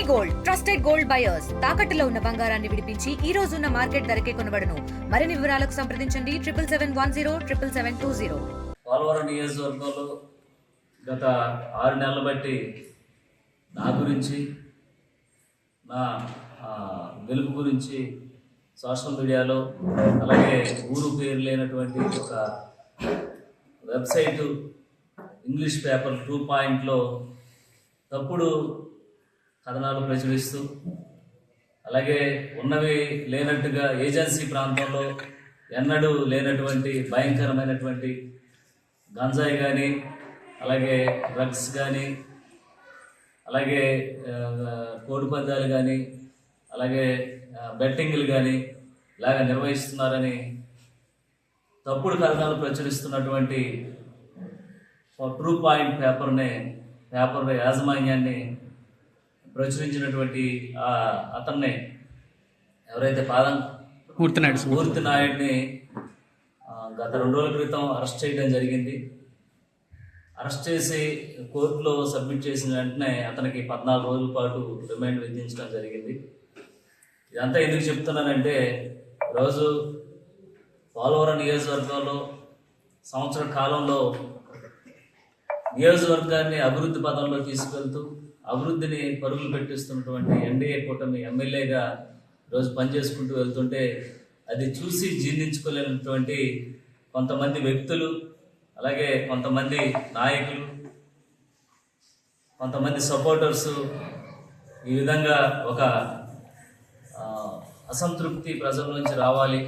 Gold trusted gold buyers తాకట్టులో ఉన్న బంగారాన్ని విడిపించి ఈ రోజు ఉన్న మార్కెట్ ధరకే కొనబడును. మరిన్ని వివరాలకు సంప్రదించండి 7771077720. పోలవరం నియోజకవర్గంలో గత 6 నెలలు బట్టి నా గురించి నా గెలుపు గురించి సోషల్ మీడియాలో అలాగే ఊరు పేరు లేనటువంటి ఒక వెబ్సైటు ఇంగ్లీష్ పేపర్ 2 తప్పుడు కథనాలు ప్రచురిస్తూ అలాగే ఉన్నవి లేనట్టుగా ఏజెన్సీ ప్రాంతంలో ఎన్నడూ లేనటువంటి భయంకరమైనటువంటి గంజాయి కానీ అలాగే డ్రగ్స్ కానీ అలాగే కోడిపందాలు కానీ అలాగే బెట్టింగ్లు కానీ ఇలాగ నిర్వహిస్తున్నారని తప్పుడు కథనాలు ప్రచురిస్తున్నటువంటి 2 పేపర్ యాజమాన్యాన్ని ప్రచురించినటువంటి అతన్ని ఎవరైతే మూర్తి నాయుడిని గత 2 రోజుల క్రితం అరెస్ట్ చేయడం జరిగింది. అరెస్ట్ చేసి కోర్టులో సబ్మిట్ చేసిన వెంటనే అతనికి 14 రోజుల పాటు రిమాండ్ విధించడం జరిగింది. ఇదంతా ఎందుకు చెప్తున్నానంటే ఈరోజు పోలవరం నియోజకవర్గంలో సంవత్సర కాలంలో నియోజకవర్గాన్ని అభివృద్ధి పదంలో తీసుకెళ్తూ అభివృద్ధిని పరుగులు పెట్టిస్తున్నటువంటి ఎన్డీఏ కూటమి ఎమ్మెల్యేగా ఈరోజు పనిచేసుకుంటూ వెళ్తుంటే అది చూసి జీర్ణించుకోలేనటువంటి కొంతమంది వ్యక్తులు అలాగే కొంతమంది నాయకులు కొంతమంది సపోర్టర్సు ఈ విధంగా ఒక అసంతృప్తి ప్రజల నుంచి రావాలి,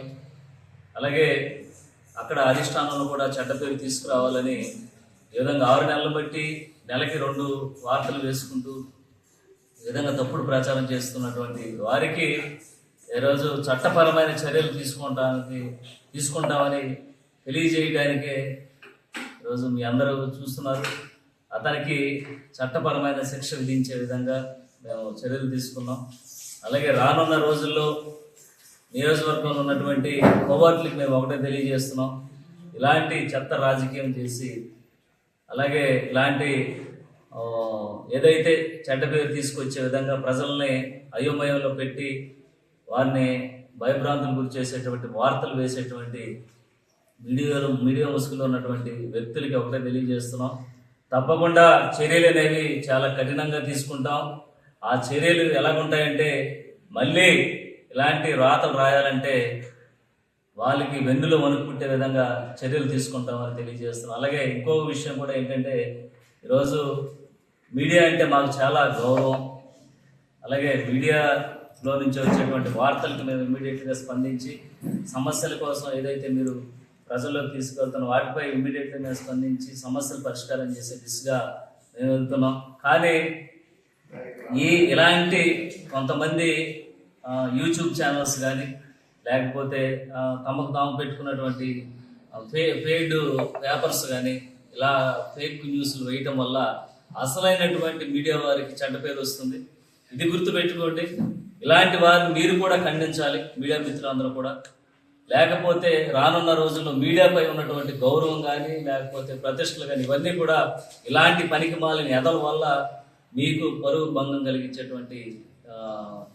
అలాగే అక్కడ అధిష్టానంలో కూడా చెడ్డ పేరు తీసుకురావాలని ఈ విధంగా 6 నెలలు బట్టి నెలకి 2 వార్తలు వేసుకుంటూ ఈ విధంగా తప్పుడు ప్రచారం చేస్తున్నటువంటి వారికి ఈరోజు చట్టపరమైన చర్యలు తీసుకుంటామని తెలియజేయడానికే ఈరోజు మీ అందరూ చూస్తున్నారు. అతనికి చట్టపరమైన శిక్ష విధించే విధంగా మేము చర్యలు తీసుకున్నాం. అలాగే రానున్న రోజుల్లో నియోజకవర్గంలో ఉన్నటువంటి కోవర్ట్లకి మేము ఒకటే తెలియజేస్తున్నాం, ఇలాంటి చెత్త రాజకీయం చేసి అలాగే ఇలాంటి ఏదైతే చెడ్డ పేరు తీసుకొచ్చే విధంగా ప్రజల్ని అయోమయంలో పెట్టి వారిని భయభ్రాంతులు గురి చేసేటువంటి వార్తలు వేసేటువంటి మీడియా ముసుగులో ఉన్నటువంటి వ్యక్తులకి ఒకటే తెలియజేస్తున్నాం, తప్పకుండా చర్యలు అనేవి చాలా కఠినంగా తీసుకుంటాం. ఆ చర్యలు ఎలాగుంటాయంటే మళ్ళీ ఇలాంటి రాతలు రాయాలంటే వాళ్ళకి వెన్నులో వణుకుట్టే విధంగా చర్యలు తీసుకుంటామని తెలియజేస్తున్నాం. అలాగే ఇంకో విషయం కూడా ఏంటంటే ఈరోజు మీడియా అంటే మాకు చాలా గౌరవం. అలాగే మీడియాలో నుంచి వచ్చేటువంటి వార్తలకు మేము ఇమ్మీడియట్గా స్పందించి సమస్యల కోసం ఏదైతే మీరు ప్రజల్లోకి తీసుకెళ్తున్న వాటిపై ఇమ్మీడియట్గా మేము స్పందించి సమస్యలు పరిష్కారం చేసే దిశగా మేము వెళ్తున్నాం. కానీ ఇలాంటి కొంతమంది యూట్యూబ్ ఛానల్స్ కానీ లేకపోతే తమకు తాము పెట్టుకున్నటువంటి పెయిడ్ పేపర్స్ కానీ ఇలా ఫేక్ న్యూస్లు వేయటం వల్ల అసలైనటువంటి మీడియా వారికి చెడ్డ పేరు వస్తుంది. ఇది గుర్తుపెట్టుకోండి. ఇలాంటి వారిని మీరు కూడా ఖండించాలి, మీడియా మిత్రులందరూ కూడా. లేకపోతే రానున్న రోజుల్లో మీడియాపై ఉన్నటువంటి గౌరవం కానీ లేకపోతే ప్రతిష్టలు కానీ ఇవన్నీ కూడా ఇలాంటి పనికి మాలిన ఎదల వల్ల మీకు పరువు భంగం కలిగించేటువంటి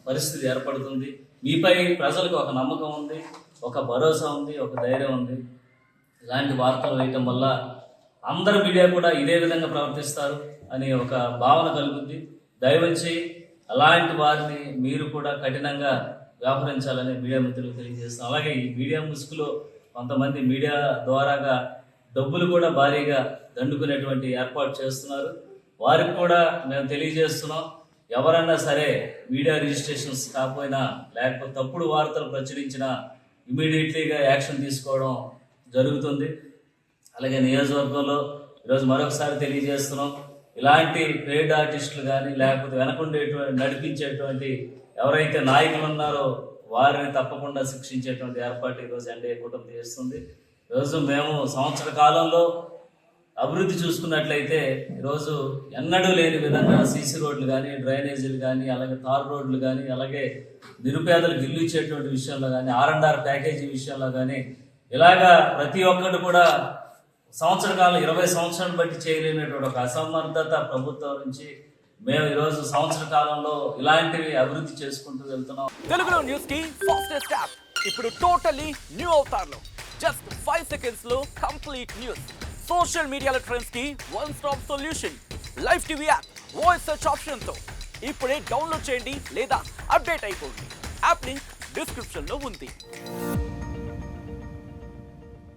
పరిస్థితి ఏర్పడుతుంది. మీపై ప్రజలకు ఒక నమ్మకం ఉంది, ఒక భరోసా ఉంది, ఒక ధైర్యం ఉంది. ఇలాంటి వార్తలు వేయటం వల్ల అందరు మీడియా కూడా ఇదే విధంగా ప్రవర్తిస్తారు అని ఒక భావన కలుగుద్ది. దయవంచి అలాంటి వారిని మీరు కూడా కఠినంగా వ్యవహరించాలని మీడియా మిత్రులకు తెలియజేస్తాం. అలాగే ఈ మీడియా ముసుగులో కొంతమంది మీడియా ద్వారాగా డబ్బులు కూడా భారీగా దండుకునేటువంటి ఏర్పాటు చేస్తున్నారు. వారికి కూడా మేము తెలియజేస్తున్నాం, ఎవరన్నా సరే మీడియా రిజిస్ట్రేషన్స్ కాకపోయినా లేకపోతే తప్పుడు వార్తలు ప్రచురించినా ఇమీడియట్లీగా యాక్షన్ తీసుకోవడం జరుగుతుంది. అలాగే నియోజకవర్గంలో ఈరోజు మరొకసారి తెలియజేస్తున్నాం, ఇలాంటి పెయిడ్ ఆర్టిస్టులు కానీ లేకపోతే వెనకుండేటువంటి నడిపించేటువంటి ఎవరైతే నాయకులు ఉన్నారో వారిని తప్పకుండా శిక్షించేటువంటి ఏర్పాటు ఈరోజు ఎన్డీఏ కూటమి చేస్తుంది. ఈరోజు మేము సంవత్సర కాలంలో అభివృద్ధి చూసుకున్నట్లయితే ఈరోజు ఎన్నడూ లేని విధంగా సీసీ రోడ్లు కానీ డ్రైనేజీలు కానీ అలాగే తార్ రోడ్లు కానీ అలాగే నిరుపేదలకు ఇల్లు ఇచ్చేటువంటి విషయంలో కానీ R&R ప్యాకేజీ విషయంలో కానీ ఇలాగా ప్రతి ఒక్కరు కూడా సంవత్సర కాలం 20 సంవత్సరాలు బట్టి చేయలేనటువంటి ఒక అసమర్థత ప్రభుత్వం నుంచి మేము ఈరోజు సంవత్సర కాలంలో ఇలాంటివి అభివృద్ధి చేసుకుంటూ వెళ్తున్నాం. తెలుగులో న్యూస్ కి ఫాస్టెస్ట్ యాప్ ఇప్పుడు టోటలీ న్యూ అవతార్లో జస్ట్ 5 seconds లో కంప్లీట్ న్యూస్. సోషల్ మీడియాలో ట్రెండ్స్ కి one stop solution. Live TV app voice search option తో ఇప్పుడే డౌన్లోడ్ చేయండి లేదా అప్డేట్ అయిపోండి. యాప్ లింక్ డిస్క్రిప్షన్ లో ఉంది.